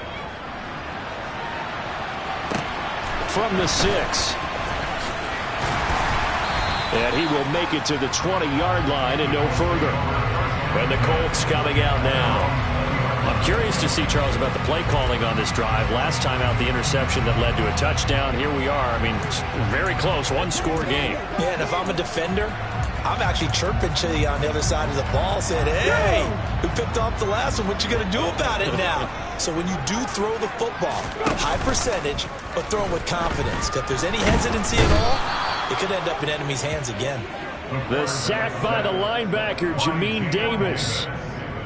From the 6. And he will make it to the 20-yard line and no further. And the Colts coming out now. I'm curious to see, Charles, about the play calling on this drive. Last time out, the interception that led to a touchdown. Here we are. I mean, very close, one-score game. Yeah, and if I'm a defender, I'm actually chirping to you on the other side of the ball saying, hey, who picked off the last one? What you going to do about it now? So when you do throw the football, high percentage, but throw it with confidence. If there's any hesitancy at all, it could end up in enemy's hands again. The sack by the linebacker, Jamin Davis.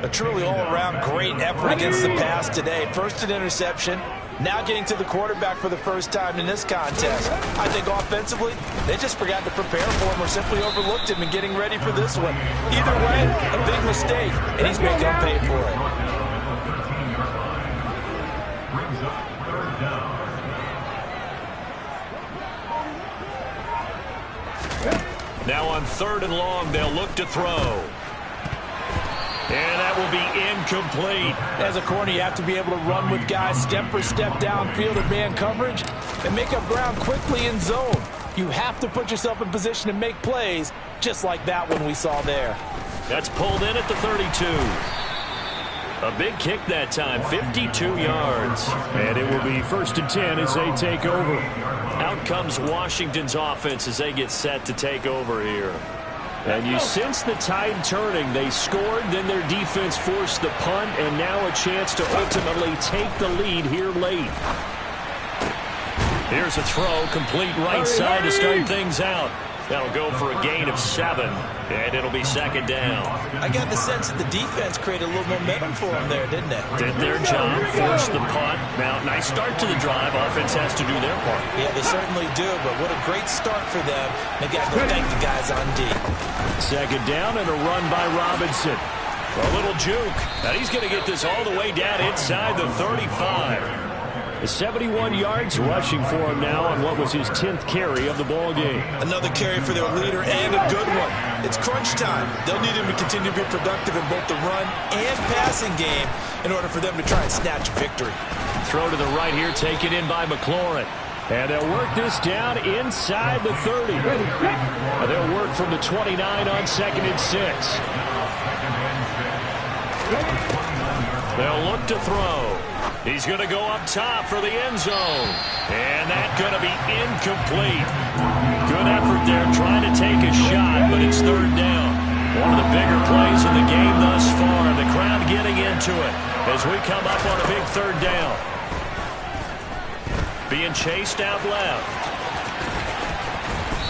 A truly all-around great effort against the pass today. First an interception, now getting to the quarterback for the first time in this contest. I think offensively, they just forgot to prepare for him or simply overlooked him in getting ready for this one. Either way, a big mistake, and he's making them pay for it. Now on 3rd and long, they'll look to throw. And that will be incomplete. As a corner, you have to be able to run with guys step for step downfield in man coverage and make up ground quickly in zone. You have to put yourself in position to make plays, just like that one we saw there. That's pulled in at the 32. A big kick that time, 52 yards. And it will be 1st and 10 as they take over. Out comes Washington's offense as they get set to take over here. And you sense the tide turning. They scored, then their defense forced the punt, and now a chance to ultimately take the lead here late. Here's a throw, complete right side to start things out. That'll go for a gain of 7, and it'll be 2nd down. I got the sense that the defense created a little momentum for them there, didn't it? Did their job, forced the punt. Now, nice start to the drive. Offense has to do their part. Yeah, they certainly do, but what a great start for them. They got to thank the guys on D. 2nd down and a run by Robinson. A little juke. Now he's going to get this all the way down inside the 35. 71 yards rushing for him now on what was his 10th carry of the ball game. Another carry for their leader and a good one. It's crunch time. They'll need him to continue to be productive in both the run and passing game in order for them to try and snatch a victory. Throw to the right here, taken in by McLaurin. And they'll work this down inside the 30. They'll work from the 29 on 2nd and 6. They'll look to throw. He's going to go up top for the end zone. And that's going to be incomplete. Good effort there trying to take a shot, but it's 3rd down. One of the bigger plays in the game thus far. The crowd getting into it as we come up on a big 3rd down. Being chased out left.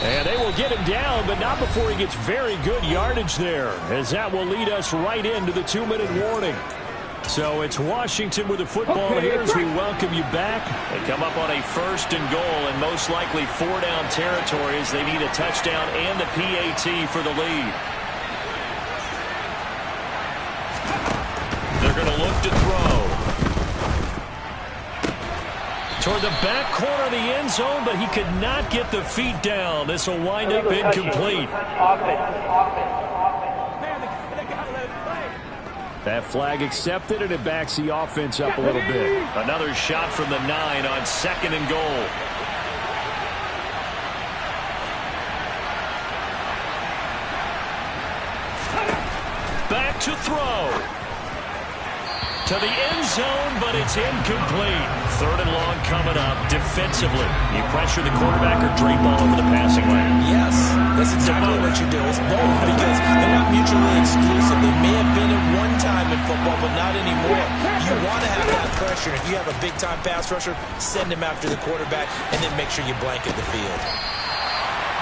And they will get him down, but not before he gets very good yardage there, as that will lead us right into the 2-minute warning. So it's Washington with the football here as we welcome you back. They come up on a 1st and goal and most likely 4-down territory as they need a touchdown and the PAT for the lead. They're going to look to throw. Toward the back corner of the end zone, but he could not get the feet down. This will wind up incomplete. That flag accepted, and it backs the offense up a little bit. Another shot from the 9 on 2nd and goal. to throw. To the end zone, but it's incomplete. 3rd and long coming up defensively. You pressure the quarterback or drape ball over the passing lane. Yes, that's exactly what you do. It's both because they're not mutually exclusive. They may have been at one time in football, but not anymore. You want to have that pressure. If you have a big-time pass rusher, send him after the quarterback, and then make sure you blanket the field.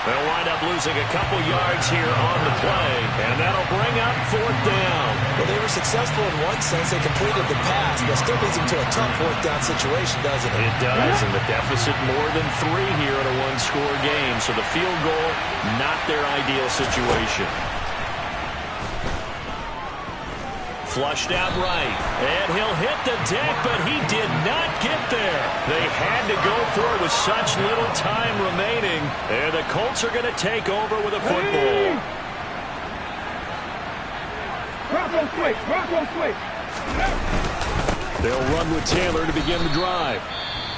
They'll wind up losing a couple yards here on the play, and that'll bring up 4th down. Well, they were successful in one sense. They completed the pass, but still leads them to a tough 4th down situation, doesn't it? It does, and the deficit more than 3 here in a one-score game. So the field goal, not their ideal situation. Flushed out right, and he'll hit the deck, but he did not get there. They had to go for it with such little time remaining, and the Colts are going to take over with a football. They'll run with Taylor to begin the drive.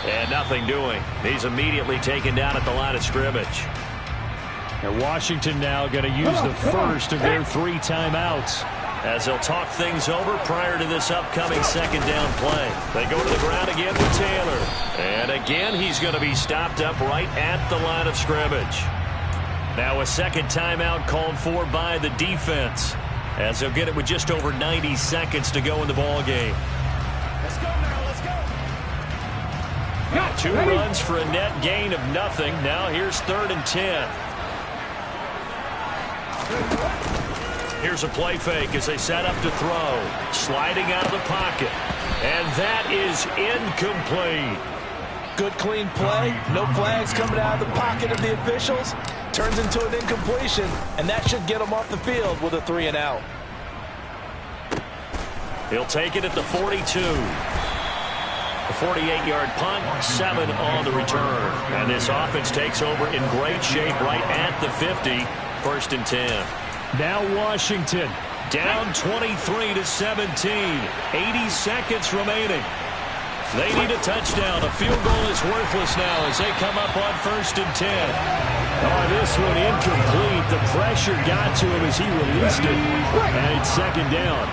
And nothing doing. He's immediately taken down at the line of scrimmage. And Washington now going to use the first of their 3 timeouts, as they'll talk things over prior to this upcoming 2nd down play. They go to the ground again with Taylor. And again, he's going to be stopped up right at the line of scrimmage. Now a 2nd timeout called for by the defense, as they'll get it with just over 90 seconds to go in the ball game. Let's go now, let's go. 2 runs for a net gain of nothing. Now here's 3rd and 10. Here's a play fake as they set up to throw. Sliding out of the pocket. And that is incomplete. Good, clean play. No flags coming out of the pocket of the officials. Turns into an incompletion, and that should get them off the field with a 3 and out. He'll take it at the 42. A 48-yard punt, 7 on the return. And this offense takes over in great shape right at the 50. 1st and 10. Now Washington down 23-17. 80 seconds remaining. They need a touchdown. A field goal is worthless now as they come up on 1st and 10. Oh, this one incomplete. The pressure got to him as he released it. And it's 2nd down.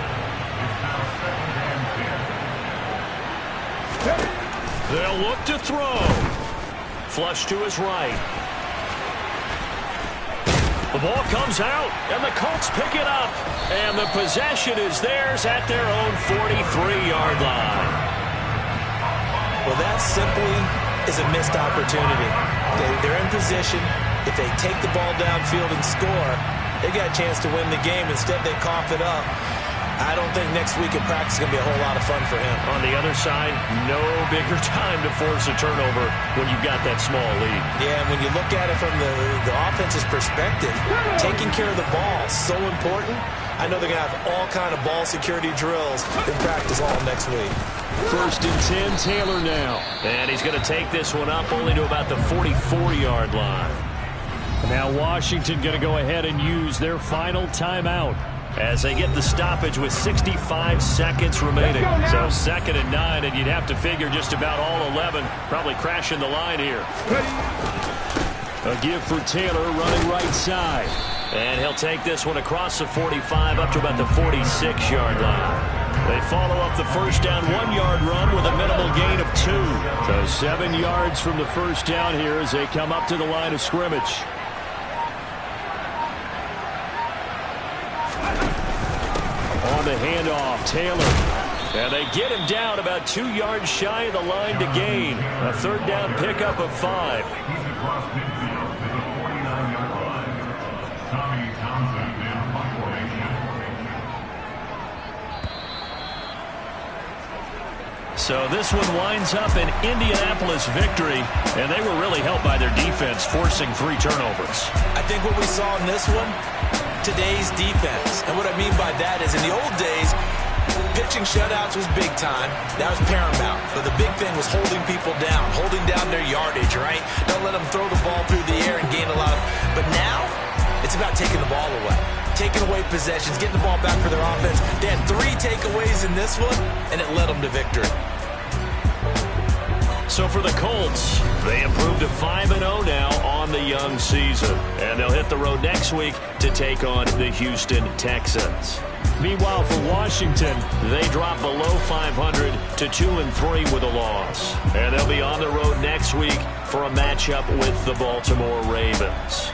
They'll look to throw. Flush to his right. The ball comes out, and the Colts pick it up. And the possession is theirs at their own 43-yard line. Well, that simply is a missed opportunity. They're in position. If they take the ball downfield and score, they got a chance to win the game. Instead, they cough it up. I don't think next week at practice is going to be a whole lot of fun for him. On the other side, no bigger time to force a turnover when you've got that small lead. Yeah, and when you look at it from the offense's perspective, taking care of the ball is so important. I know they're going to have all kind of ball security drills in practice all next week. 1st and 10, Taylor now. And he's going to take this one up only to about the 44-yard line. Now Washington going to go ahead and use their final timeout, as they get the stoppage with 65 seconds remaining. So 2nd and 9, and you'd have to figure just about all 11 probably crashing the line here. A give for Taylor running right side. And he'll take this one across the 45 up to about the 46-yard line. They follow up the 1st down 1-yard run with a minimal gain of 2. So 7 yards from the 1st down here as they come up to the line of scrimmage. On the handoff, Taylor. And they get him down about 2 yards shy of the line to gain. A 3rd down pickup of 5. So this one winds up an Indianapolis victory, and they were really helped by their defense, forcing 3 turnovers. I think what we saw in this one, today's defense. And what I mean by that is in the old days, pitching shutouts was big time. That was paramount. But the big thing was holding people down, holding down their yardage, right? Don't let them throw the ball through the air and gain a lot of... But now, it's about taking the ball away. Taking away possessions, getting the ball back for their offense. They had 3 takeaways in this one, and it led them to victory. So for the Colts, they improved to 5-0 now on the young season. And they'll hit the road next week to take on the Houston Texans. Meanwhile, for Washington, they drop below 500 to 2-3 with a loss. And they'll be on the road next week for a matchup with the Baltimore Ravens.